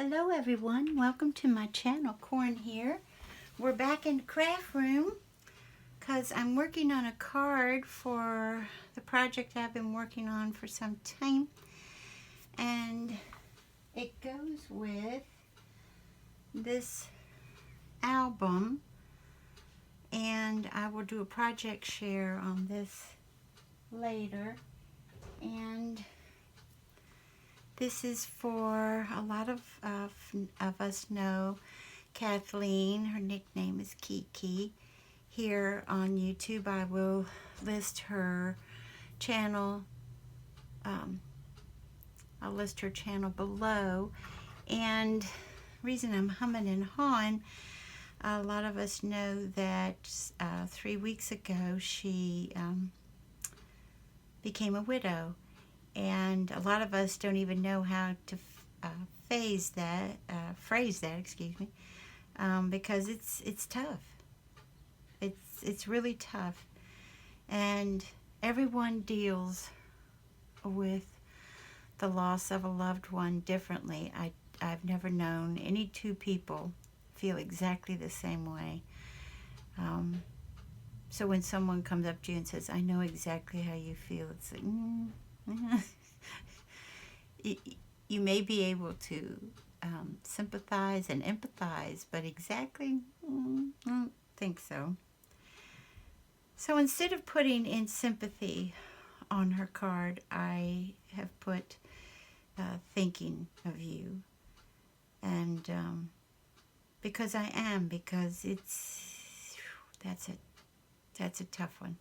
Hello everyone, welcome to my channel. Corn here. We're back in the craft room because I'm working on a card for the project I've been working on for some time, and it goes with this album, and I will do a project share on this later. And this is for a lot of us know Kathleen. Her nickname is Kiki. Here on YouTube, I will list her channel. I'll list her channel below. And reason I'm humming and hawing, a lot of us know that 3 weeks ago she became a widow. And a lot of us don't even know how to phrase that, because it's tough. It's really tough, and everyone deals with the loss of a loved one differently. I've never known any two people feel exactly the same way. So when someone comes up to you and says, "I know exactly how you feel," it's like, you may be able to sympathize and empathize, but exactly, I don't think so. So instead of putting in sympathy on her card, I have put thinking of you. And because that's a tough one.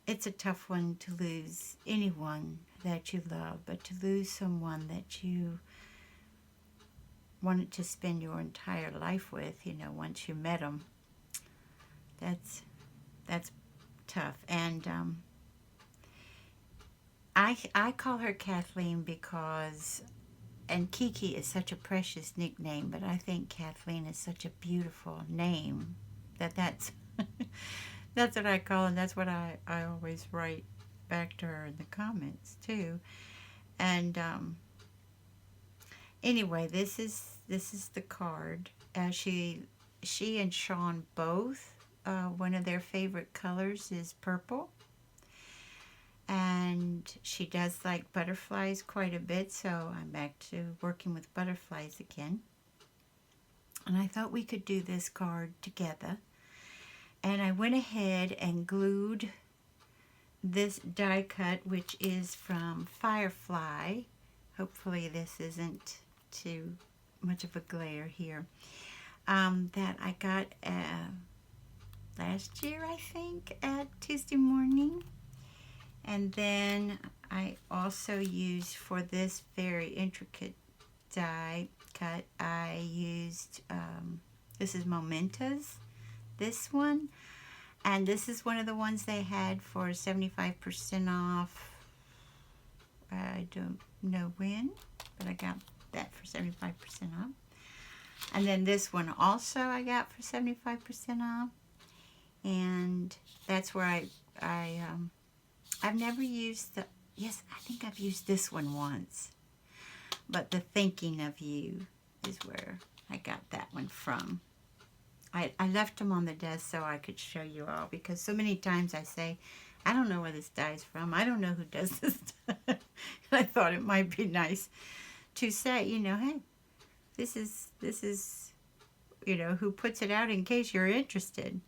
It's a tough one to lose anyone that you love, but to lose someone that you wanted to spend your entire life with, once you met them, that's tough. And I call her Kathleen because, and Kiki is such a precious nickname, but I think Kathleen is such a beautiful name that's that's what I call, and that's what I always write back to her in the comments too. And anyway, this is the card. She and Sean both, one of their favorite colors is purple, and she does like butterflies quite a bit, so I'm back to working with butterflies again. And I thought we could do this card together. And I went ahead and glued this die cut, which is from Firefly. Hopefully this isn't too much of a glare here. That I got last year, I think, at Tuesday morning. And then I also used, for this very intricate die cut, I used, this is Momentas. This one, and this is one of the ones they had for 75% off. I don't know when, but I got that for 75% off. And then this one also I got for 75% off, and that's where I've never used the, yes, I think I've used this one once, but the Thinking of You is where I got that one from. I left them on the desk so I could show you all, because so many times I say, I don't know where this die is from. I don't know who does this die. I thought it might be nice to say, hey, this is, who puts it out in case you're interested.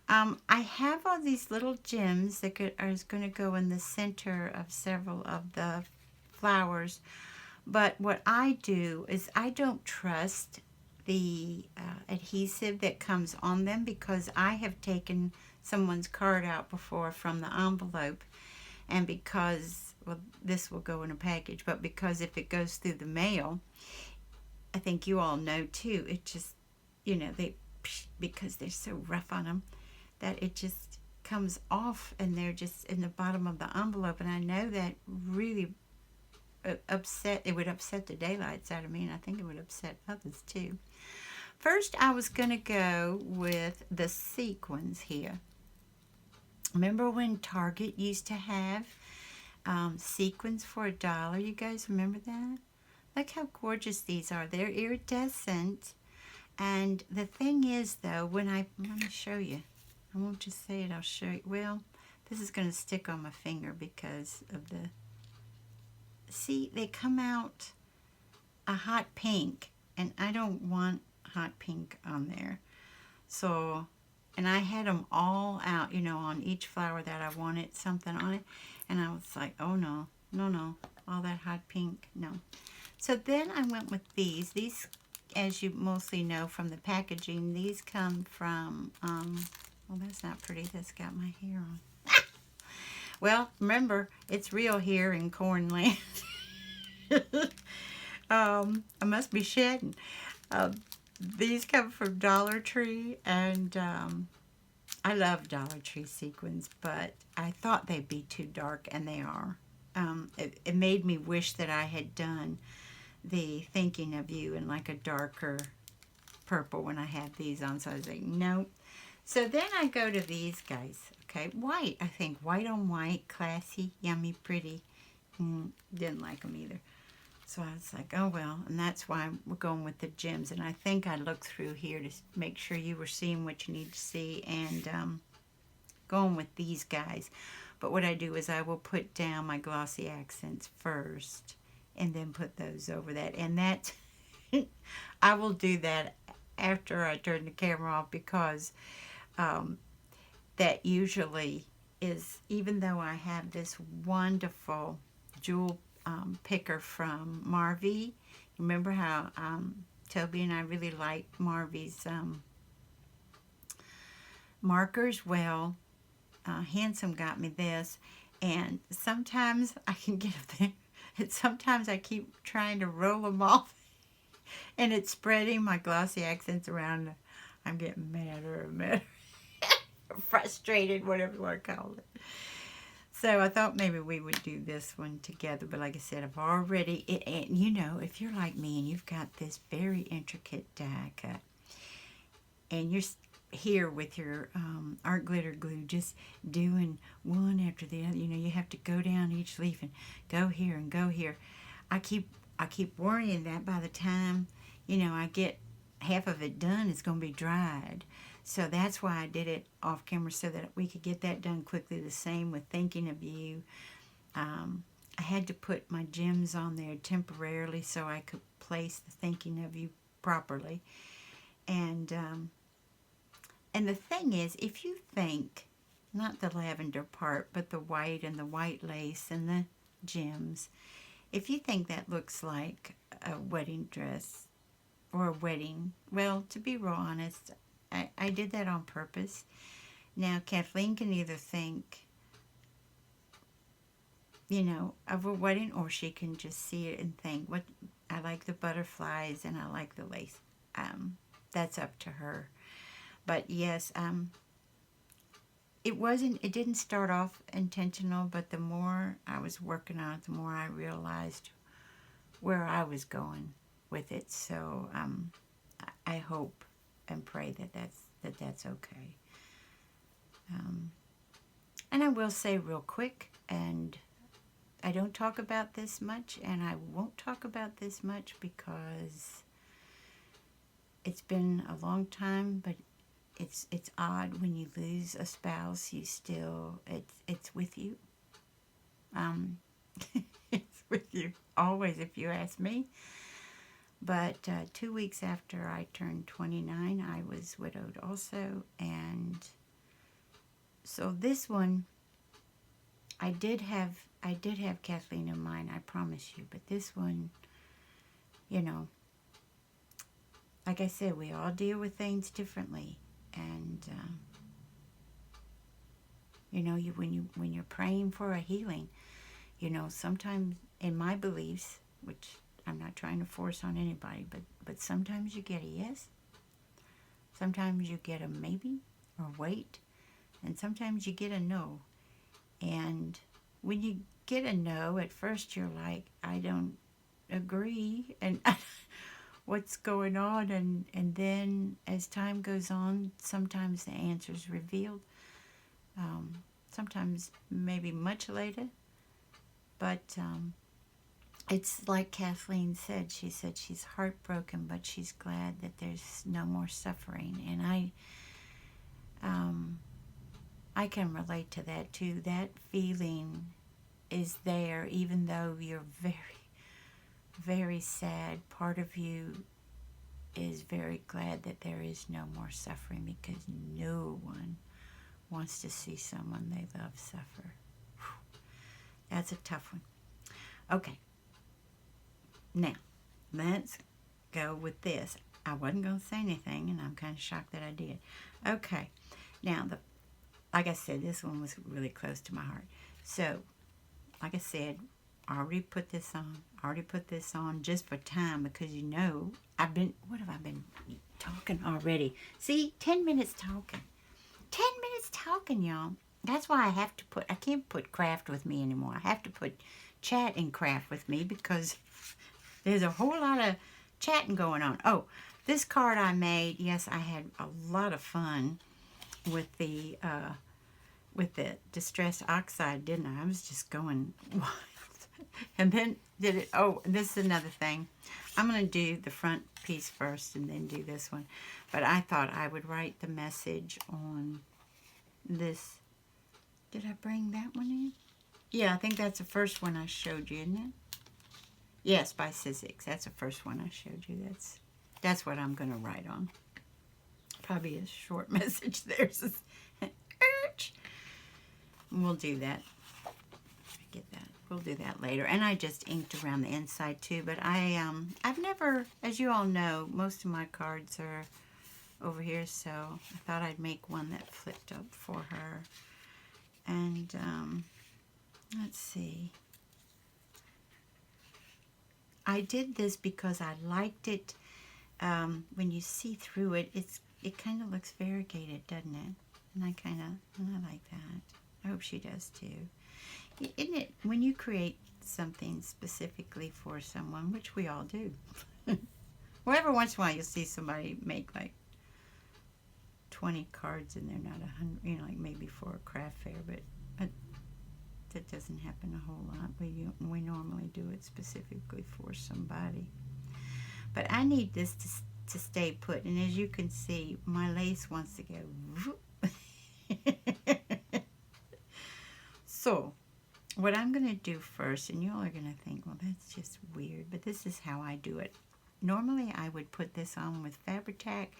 I have all these little gems that are going to go in the center of several of the flowers. But what I do is I don't trust the adhesive that comes on them, because I have taken someone's card out before from the envelope, and because, well, this will go in a package, but because if it goes through the mail, I think you all know too, it just, because they're so rough on them, that it just comes off, and they're just in the bottom of the envelope, and I know that really it would upset the daylights out of me, and I think it would upset others too. First, I was going to go with the sequins here. Remember when Target used to have sequins for $1? You guys remember that? Look how gorgeous these are. They're iridescent. And the thing is, though, let me show you. I won't just say it, I'll show you. Well, this is going to stick on my finger because of the, see, they come out a hot pink, and I don't want hot pink on there. So, and I had them all out, you know, on each flower that I wanted something on it. And I was like, oh no, no, no, all that hot pink, no. So then I went with these. These, as you mostly know from the packaging, these come from, well, that's not pretty. That's got my hair on. Well, remember, it's real here in Cornland. I must be shedding. These come from Dollar Tree, and I love Dollar Tree sequins, but I thought they'd be too dark, and they are. It made me wish that I had done the Thinking of You in like a darker purple when I had these on, so I was like, nope. So then I go to these guys, okay, white. I think white on white, classy, yummy, pretty. Didn't like them either. So I was like, oh well, and that's why we're going with the gems. And I think I looked through here to make sure you were seeing what you need to see, and going with these guys. But what I do is I will put down my glossy accents first and then put those over that. And that, I will do that after I turn the camera off, because that usually is, even though I have this wonderful jewel picker from Marvy. Remember how Toby and I really like Marvy's markers? Well, Handsome got me this, and sometimes I can get up there, and sometimes I keep trying to roll them off, and it's spreading my glossy accents around. I'm getting madder and madder. Frustrated, whatever you want to call it. So I thought maybe we would do this one together, but like I said, I've already, and you know, if you're like me and you've got this very intricate die cut, and you're here with your art glitter glue, just doing one after the other, you know, you have to go down each leaf and go here and go here. I keep worrying that by the time, you know, I get half of it done, it's going to be dried. So that's why I did it off camera, so that we could get that done quickly. The same with Thinking of You. I had to put my gems on there temporarily so I could place the Thinking of You properly. And the thing is, if you think, not the lavender part, but the white and the white lace and the gems, if you think that looks like a wedding dress or a wedding, well, to be real honest, I did that on purpose. Now, Kathleen can either think, you know, of a wedding, or she can just see it and think, what, I like the butterflies and I like the lace. That's up to her. But yes, it didn't start off intentional, but the more I was working on it, the more I realized where I was going with it. So I hope and pray that that's okay. And I will say real quick, and I don't talk about this much, and I won't talk about this much because it's been a long time, but it's odd when you lose a spouse, you still, it's with you. It's with you always, if you ask me. But 2 weeks after I turned 29, I was widowed also. And so this one, I did have Kathleen in mind, I promise you. But this one, you know, like I said, we all deal with things differently. And, you know, when you're praying for a healing, you know, sometimes in my beliefs, which I'm not trying to force on anybody, but sometimes you get a yes, sometimes you get a maybe or wait, and sometimes you get a no. And when you get a no, at first you're like, I don't agree, and what's going on? And then as time goes on, sometimes the answer's revealed, sometimes maybe much later, but it's like Kathleen said. She said she's heartbroken, but she's glad that there's no more suffering. And I can relate to that too. That feeling is there, even though you're very, very sad. Part of you is very glad that there is no more suffering, because no one wants to see someone they love suffer. Whew. That's a tough one. Okay, now let's go with this. I wasn't going to say anything, and I'm kind of shocked that I did. Okay, now like I said, this one was really close to my heart. So, like I said, I already put this on just for time, because what have I been talking already? See, 10 minutes talking. 10 minutes talking, y'all. That's why I can't put craft with me anymore. I have to put chat and craft with me, because there's a whole lot of chatting going on. Oh, this card I made, yes, I had a lot of fun with the distressed oxide, didn't I? I was just going wild. And then this is another thing. I'm going to do the front piece first and then do this one. But I thought I would write the message on this. Did I bring that one in? Yeah, I think that's the first one I showed you, isn't it? Yes, by Sizzix. That's the first one I showed you. That's what I'm going to write on. Probably a short message there. We'll do that. Get that. We'll do that later. And I just inked around the inside too. But I've never, as you all know, most of my cards are over here. So I thought I'd make one that flipped up for her. And let's see. I did this because I liked it. When you see through it, it kind of looks variegated, doesn't it? And I like that. I hope she does too. Isn't it, when you create something specifically for someone, which we all do. Well, every once in a while you'll see somebody make like 20 cards and they're not 100, like maybe for a craft fair, but that doesn't happen a whole lot. We normally do it specifically for somebody. But I need this to stay put, and as you can see, my lace wants to go. So, what I'm going to do first, and you all are going to think, well, that's just weird, but this is how I do it. Normally, I would put this on with Fabri-Tac,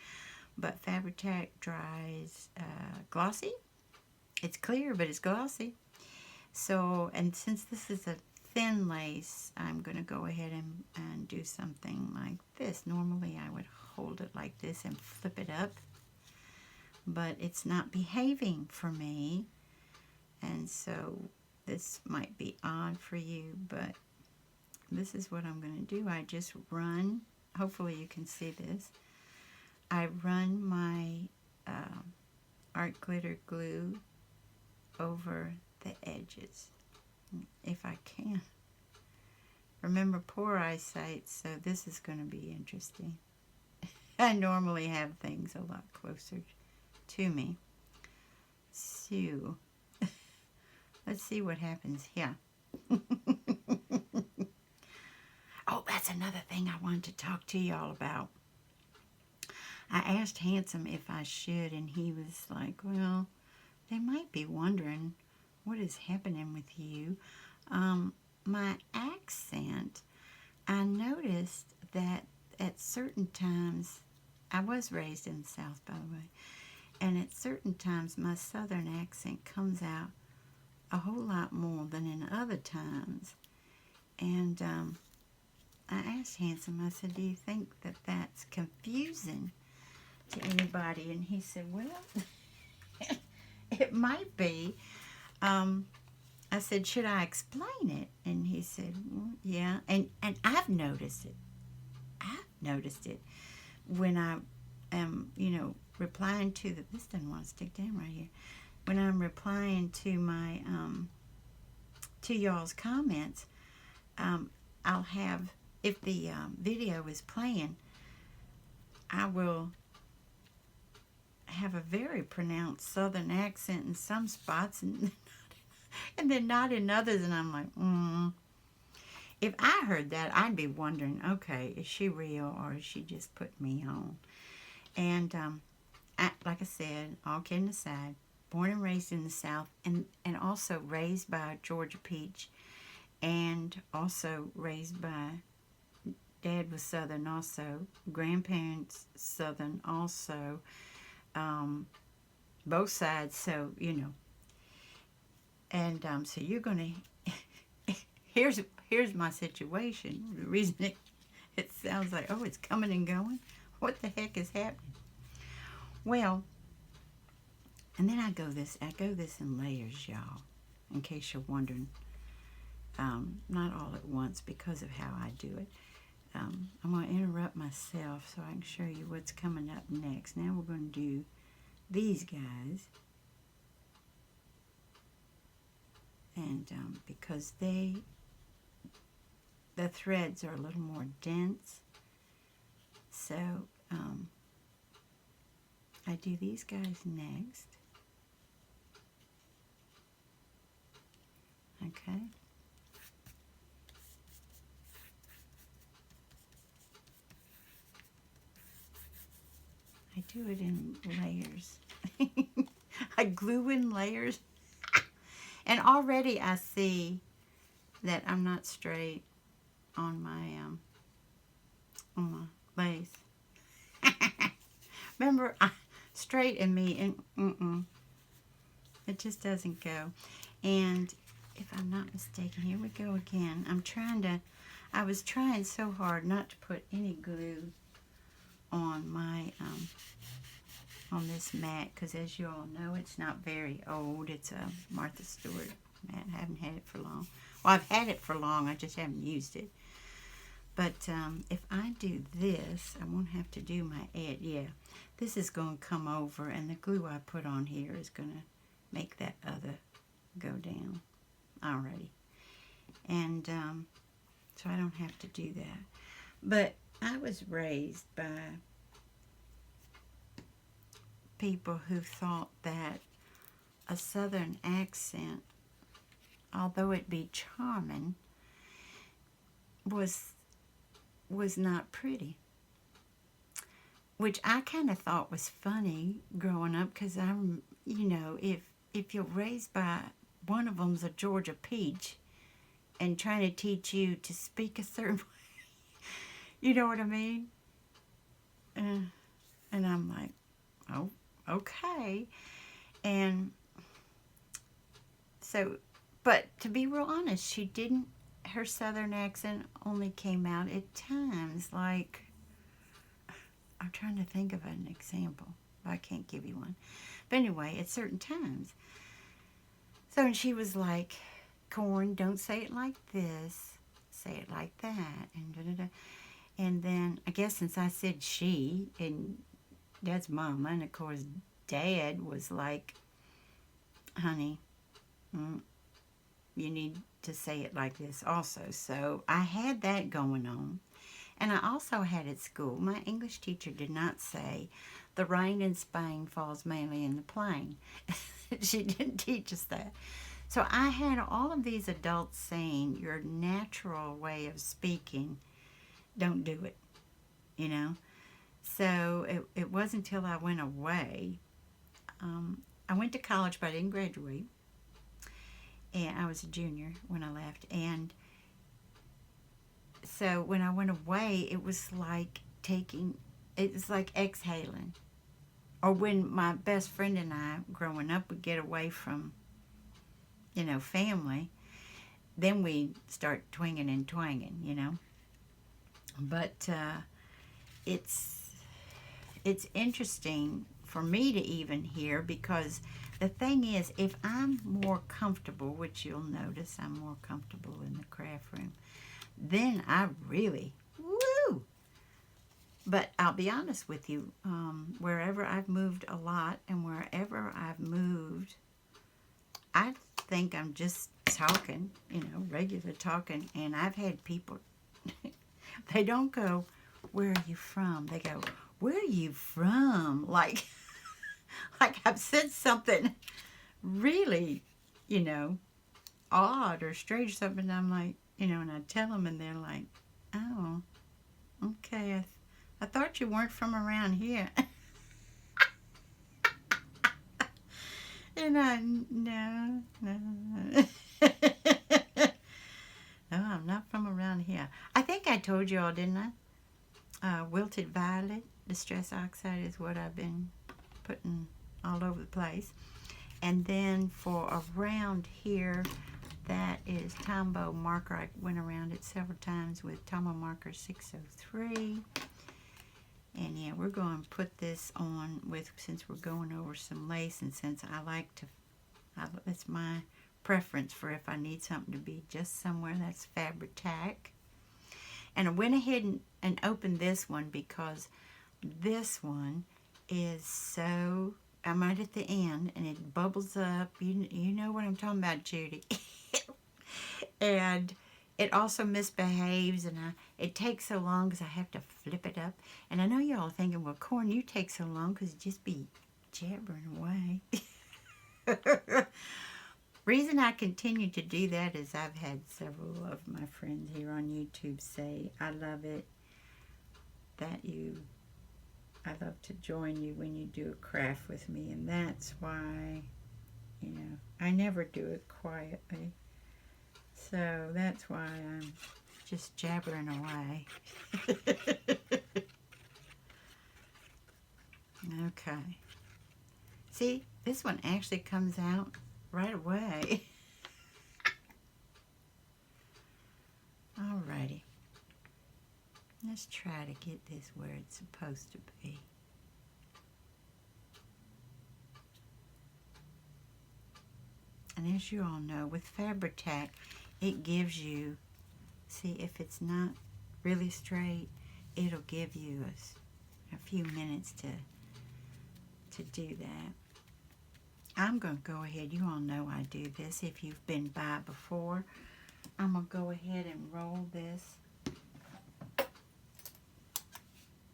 but Fabri-Tac dries glossy. It's clear, but it's glossy. So, and since this is a thin lace, I'm going to go ahead and do something like this. Normally, I would hold it like this and flip it up, but it's not behaving for me. And so this might be odd for you, but this is what I'm going to do. I just run, hopefully you can see this. I run my art glitter glue over the edges, if I can. Remember, poor eyesight, so this is going to be interesting. I normally have things a lot closer to me. So, let's see what happens here. Oh, that's another thing I wanted to talk to y'all about. I asked Handsome if I should, and he was like, well, they might be wondering what is happening with you. My accent, I noticed that at certain times, I was raised in the South, by the way, and at certain times my Southern accent comes out a whole lot more than in other times. And I asked Handsome, I said, do you think that that's confusing to anybody? And he said, well, it might be. I said, should I explain it? And he said, well, yeah. And I've noticed it. I've noticed it when I am, replying to this doesn't want to stick down right here. When I'm replying to my, to y'all's comments, I'll have, if the video is playing, I will have a very pronounced Southern accent in some spots and then not in others, and I'm like, if I heard that, I'd be wondering, okay, is she real or is she just putting me on? And like I said, all kidding aside, born and raised in the South, and also raised by a Georgia peach, and also raised by, Dad was Southern also, grandparents Southern also, both sides, so, and so you're going to, here's my situation. The reason it sounds like, oh, it's coming and going. What the heck is happening? Well, and then I go this in layers, y'all, in case you're wondering. Not all at once because of how I do it. I'm going to interrupt myself so I can show you what's coming up next. Now we're going to do these guys. And because the threads are a little more dense, so I do these guys next. Okay. I do it in layers. I glue in layers. And already I see that I'm not straight on my lace. Remember, straight and me, and it just doesn't go. And if I'm not mistaken, here we go again. I was trying so hard not to put any glue on my, on this mat, because as you all know, it's not very old. It's a Martha Stewart mat. I haven't had it for long. Well, I've had it for long, I just haven't used it. But if I do this, I won't have to do my edge. Yeah, this is going to come over, and the glue I put on here is going to make that other go down already. And so I don't have to do that. But I was raised by people who thought that a Southern accent, although it be charming, was not pretty. Which I kind of thought was funny growing up, because I'm, if you're raised by one of them's a Georgia peach and trying to teach you to speak a certain way, you know what I mean? And I'm like, oh, okay. And so, but to be real honest, her Southern accent only came out at times, like, I'm trying to think of an example, but I can't give you one. But anyway, at certain times. So, and she was like, Corn, don't say it like this, say it like that, and da-da-da. And then, I guess since I said she, and Dad's mama, and of course Dad was like, honey, you need to say it like this also. So I had that going on. And I also had at school, my English teacher did not say, the rain in Spain falls mainly in the plain. She didn't teach us that. So I had all of these adults saying, your natural way of speaking, don't do it, So it wasn't until I went away. I went to college, but I didn't graduate. And I was a junior when I left. And so when I went away, it was like exhaling. Or when my best friend and I, growing up, would get away from, family, then we'd start twinging and twanging, But it's interesting for me to even hear, because the thing is, if I'm more comfortable, which you'll notice I'm more comfortable in the craft room, then I really, woo! But I'll be honest with you, wherever I've moved a lot and wherever I've moved, I think I'm just talking, regular talking, and I've had people, they don't go, where are you from? They go, where are you from? Like I've said something really, odd or strange, something, I'm like, You know, and I tell them and they're like, oh, okay, I thought you weren't from around here. And no, no. No, I'm not from around here. I think I told you all, didn't I? Wilted violet, distress oxide is what I've been putting all over the place. And then for around here, that is Tombow marker. I went around it several times with Tombow marker 603. And yeah, we're going to put this on with, since we're going over some lace, and since I like to, that's my preference for if I need something to be just somewhere, that's Fabri-Tac. And I went ahead and opened this one because this one is so, I'm right at the end and it bubbles up. You know what I'm talking about, Judy. And it also misbehaves, and it takes so long because I have to flip it up. And I know y'all are thinking, well, Corn, you take so long because you just be jabbering away. Reason I continue to do that is I've had several of my friends here on YouTube say, I love it that I love to join you when you do a craft with me. And that's why, you know, I never do it quietly. So that's why I'm just jabbering away. Okay. See, this one actually comes out right away. Alrighty. Let's try to get this where it's supposed to be. And as you all know, with Fabri-Tac, it gives you, see, if it's not really straight, it'll give you a few minutes to do that. I'm going to go ahead, you all know I do this if you've been by before. I'm going to go ahead and roll this.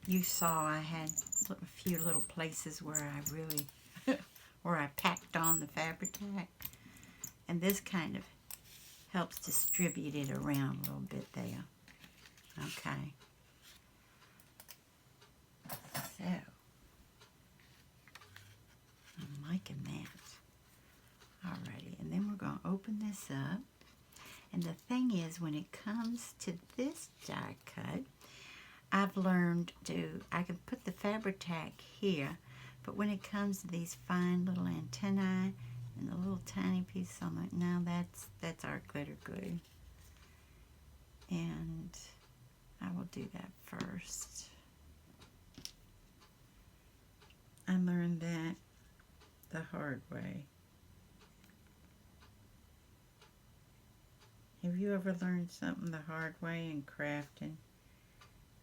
You saw I had a few little places where I really, where I packed on the Fabri-Tac. And this kind of helps distribute it around a little bit there. Okay. So, I'm liking that. Alrighty, and then we're going to open this up. And the thing is, when it comes to this die cut, I've learned I can put the Fabri-Tac here, but when it comes to these fine little antennae, and the little tiny piece, I'm like, no, that's our glitter glue. And I will do that first. I learned that the hard way. Have you ever learned something the hard way in crafting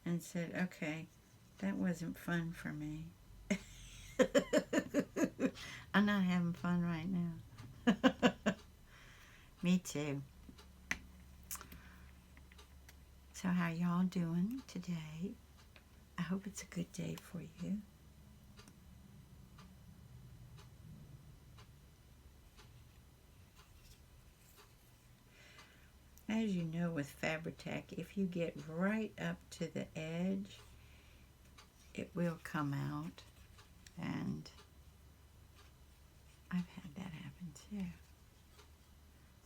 and said, okay, that wasn't fun for me? I'm not having fun right now. Me too. So how y'all doing today? I hope it's a good day for you. As you know, with Fabri-Tac, if you get right up to the edge, it will come out. And I've had that happen too.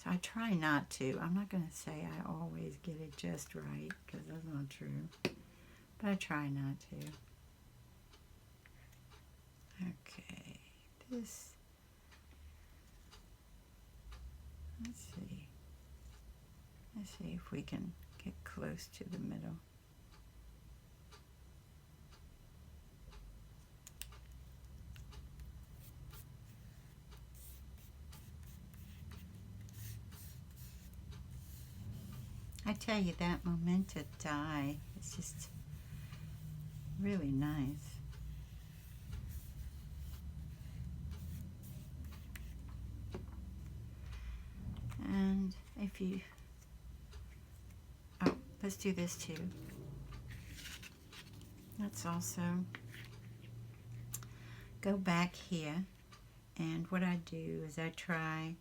So I try not to. I'm not going to say I always get it just right, because that's not true. But I try not to. Okay, this, let's see if we can get close to the middle. I tell you, that Momenta die is just really nice. And if you, oh, let's do this too. Let's also go back here, and what I do is I try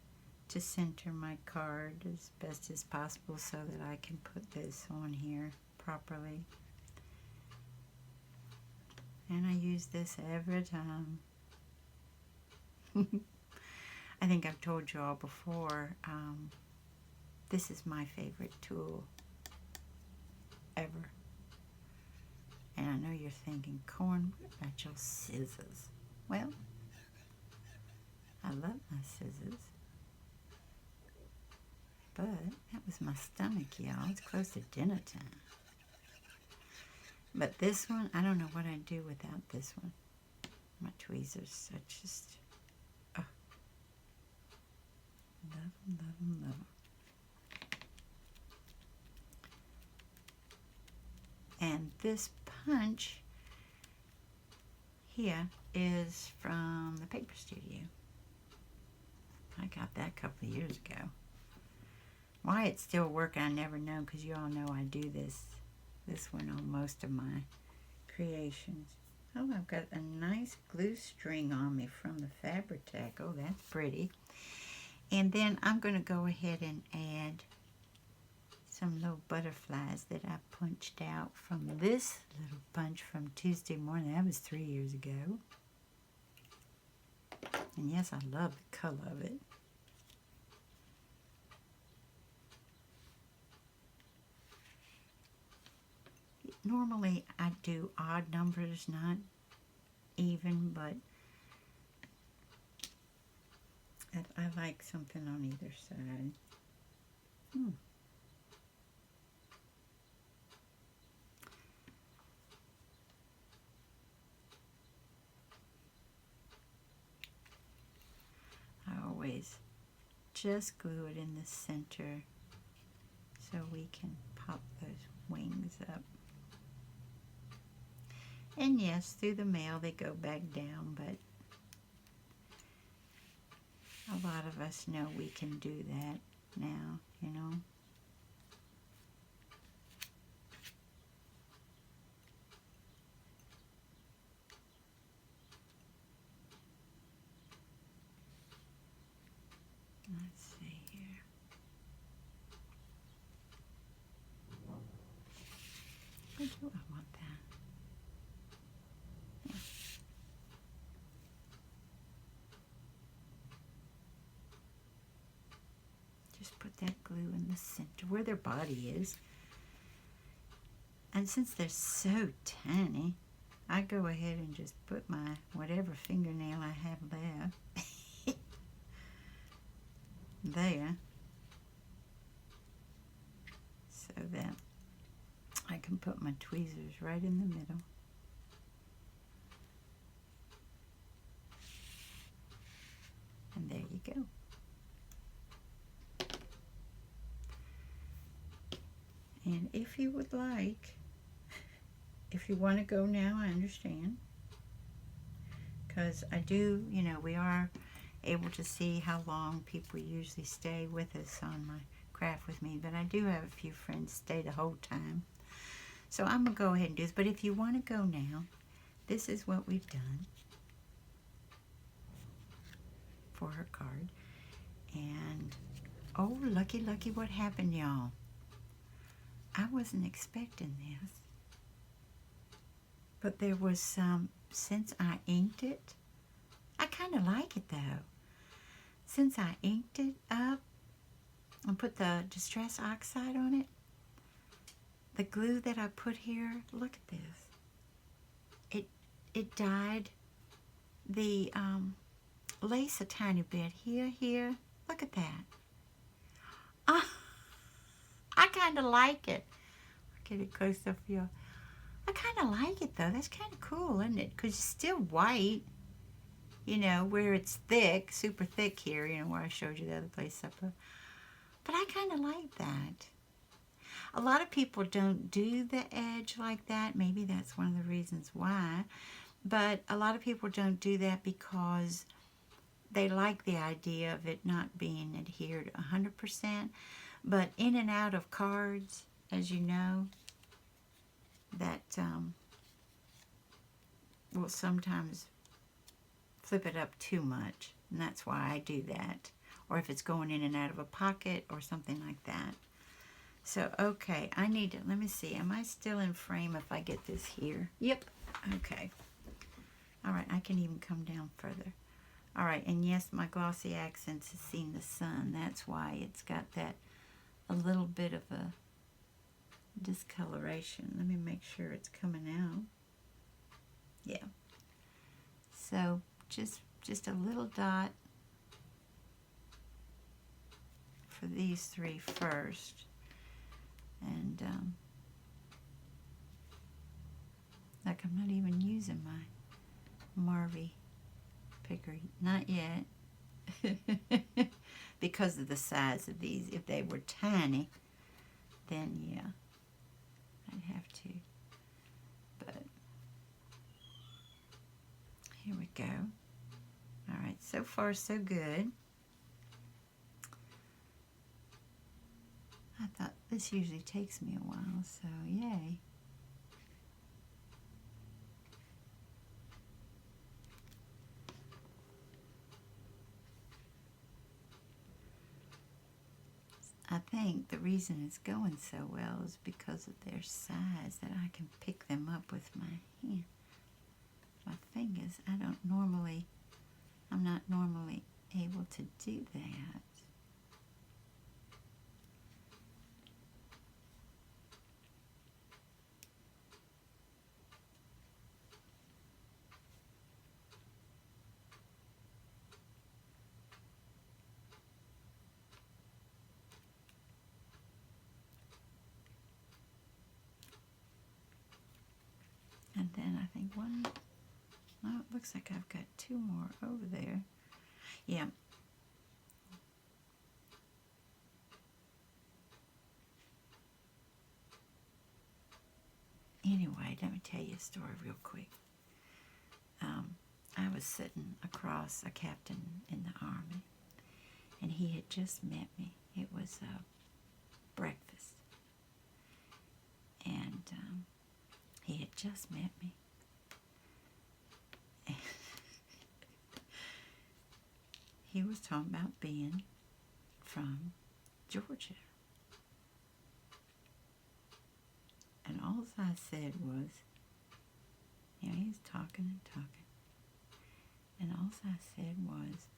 to center my card as best as possible so that I can put this on here properly. And I use this every time. I think I've told you all before, this is my favorite tool ever. And I know you're thinking, Corn, what about your scissors? Well, I love my scissors. But that was my stomach, y'all. It's close to dinner time. But this one, I don't know what I'd do without this one. My tweezers, I just, oh, love them, love them, love them. And this punch here is from the paper studio. I got that a couple of years ago. Why it's still working, I never know, because you all know I do this one on most of my creations. Oh, I've got a nice glue string on me from the Fabri-Tac. Oh, that's pretty. And then I'm going to go ahead and add some little butterflies that I punched out from this little bunch from Tuesday morning. That was 3 years ago. And yes, I love the color of it. Normally I do odd numbers, not even, but I like something on either side. I always just glue it in the center so we can pop those wings up. And yes, through the mail they go back down, but a lot of us know we can do that now, you know. Let's see here. Where do I want that? Yeah. Just put that glue in the center where their body is. And since they're so tiny, I go ahead and just put my whatever fingernail I have left there, so that I can put my tweezers right in the middle. And there you go. And if you would like, if you want to go now, I understand. Because I do, you know, we are able to see how long people usually stay with us on my craft with me. But I do have a few friends stay the whole time. So I'm going to go ahead and do this. But if you want to go now, this is what we've done for her card. And, oh, lucky, lucky, what happened, y'all? I wasn't expecting this. But there was some, since I inked it, I kind of like it though. Since I inked it up and put the Distress Oxide on it, the glue that I put here, look at this. It dyed the lace a tiny bit. Here. Look at that. I kind of like it. I'll get it close up here. I kind of like it though. That's kind of cool, isn't it? Because it's still white, you know, where it's thick, super thick here, you know, where I showed you the other place up there. But I kind of like that. A lot of people don't do the edge like that. Maybe that's one of the reasons why. But a lot of people don't do that because they like the idea of it not being adhered 100%. But in and out of cards, as you know, that will sometimes flip it up too much. And that's why I do that. or if it's going in and out of a pocket or something like that. So, okay, I need to, let me see, am I still in frame if I get this here? Yep, okay. All right, I can even come down further. All right, and yes, my glossy accents has seen the sun. That's why it's got that, a little bit of a discoloration. Let me make sure it's coming out. Yeah. So, just a little dot for these three first. And, like I'm not even using my Marvy picker. Not yet. Because of the size of these. If they were tiny, then yeah, I'd have to. But, here we go. Alright, so far so good. I thought this usually takes me a while, so yay. I think the reason it's going so well is because of their size, that I can pick them up with my hand. My fingers, I'm not normally able to do that. And then I think one, well, it looks like I've got two more over there. Yeah. Anyway, let me tell you a story real quick. I was sitting across a captain in the Army, and he had just met me. It was breakfast, and he had just met me. And he was talking about being from Georgia. And all I said was, you know, he was talking and talking. And all I said was,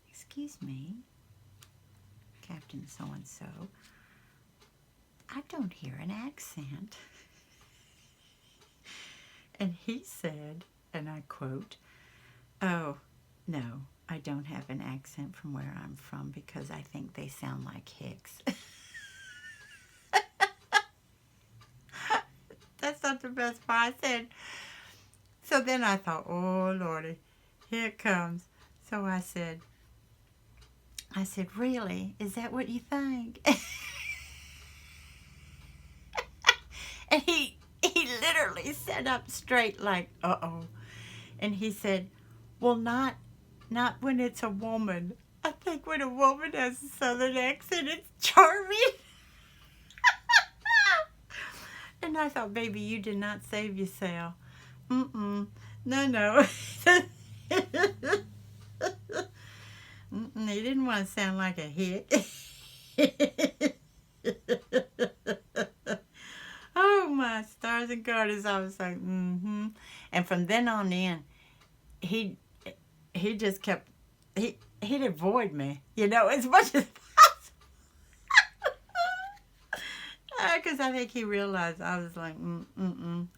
excuse me, Captain so-and-so, I don't hear an accent. And he said, and I quote, oh, no, I don't have an accent from where I'm from because I think they sound like Hicks. That's not the best part. I said, so then I thought, oh, Lordy, here it comes. So I said, really? Is that what you think? And he literally sat up straight like, uh-oh. And he said, well, not when it's a woman. I think when a woman has a southern accent, it's charming. And I thought, baby, you did not save yourself. Mm-mm. No. He didn't want to sound like a hick. Oh, my stars and garters. I was like, mm-hmm. And from then on in, he just kept, he'd avoid me, you know, as much as possible. Because I think he realized I was like, I'm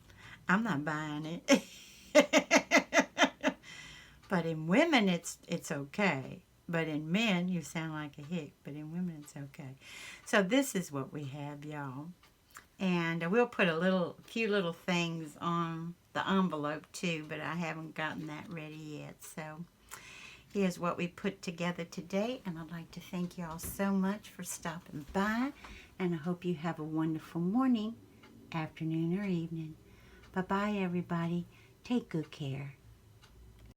not buying it. But in women, it's okay. But in men, you sound like a hick. But in women, it's okay. So this is what we have, y'all. And we'll put a few little things on the envelope too, but I haven't gotten that ready yet. So here's what we put together today, and I'd like to thank y'all so much for stopping by, and I hope you have a wonderful morning, afternoon, or evening. Bye-bye, everybody. Take good care.